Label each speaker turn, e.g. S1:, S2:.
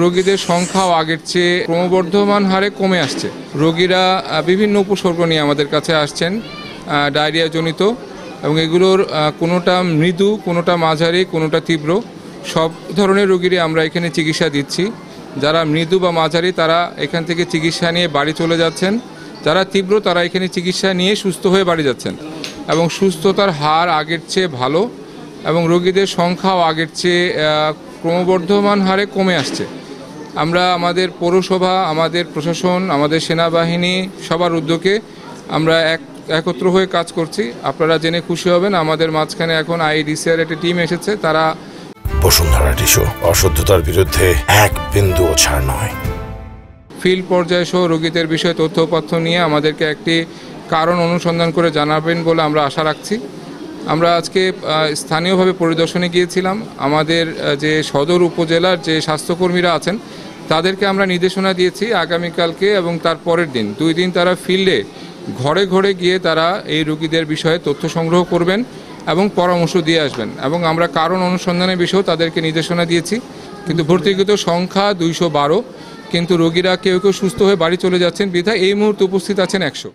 S1: রোগীদের সংখ্যাও আগের চেয়ে ক্রমবর্ধমান হারে কমে আসছে। রোগীরা বিভিন্ন উপসর্গ নিয়ে আমাদের কাছে আসছেন, ডায়রিয়া জনিত, এবং এগুলোর কোনোটা মৃদু, কোনোটা মাঝারি, কোনোটা তীব্র। সব ধরনের রোগীরই আমরা এখানে চিকিৎসা দিচ্ছি। যারা মৃদু বা মাঝারি তারা এখান থেকে চিকিৎসা নিয়ে বাড়ি চলে যাচ্ছেন, যারা তীব্র তারা এখানে চিকিৎসা নিয়ে সুস্থ হয়ে বাড়ি যাচ্ছেন, এবং সুস্থতার হার আগের চেয়ে ভালো, এবং রোগীদের সংখ্যাও আগের চেয়ে ক্রমবর্ধমান হারে কমে আসছে। আমরা আমাদের পৌরসভা, আমাদের প্রশাসন, আমাদের সেনাবাহিনী সবার উদ্যোগে আমরা একত্র হয়ে কাজ করছি। আপনারা জেনে খুশি হবেন আমাদের মাঝখানে এখন আইডিসিআর একটা টিম এসেছে। তারা
S2: বসুন্ধরা টিস্যু অশুদ্ধতার বিরুদ্ধে এক বিন্দুও ছাড় নয়।
S1: ফিল্ড পর্যায়ে সহ রোগীদের বিষয়ে তথ্যপত্র নিয়ে আমাদেরকে একটি কারণ অনুসন্ধান করে জানাবেন বলে আমরা আশা রাখছি। আমরা আজকে স্থানীয়ভাবে পরিদর্শনে গিয়েছিলাম। আমাদের যে সদর উপজেলার যে স্বাস্থ্যকর্মীরা আছেন তাদেরকে আমরা নির্দেশনা দিয়েছি আগামীকালকে এবং তার পরের দিন 2 দিন তারা ফিল্ডে ঘরে ঘরে গিয়ে তারা এই রোগীদের বিষয়ে তথ্য সংগ্রহ করবেন এবং পরামর্শ দিয়ে আসবেন, এবং আমরা কারণ অনুসন্ধানের বিষয়েও তাদেরকে নির্দেশনা দিয়েছি। কিন্তু ভর্তিকৃত সংখ্যা 212, কিন্তু রোগীরা কেউ কেউ সুস্থ হয়ে বাড়ি চলে যাচ্ছেন বিধায় এই মুহূর্তে উপস্থিত আছেন 100।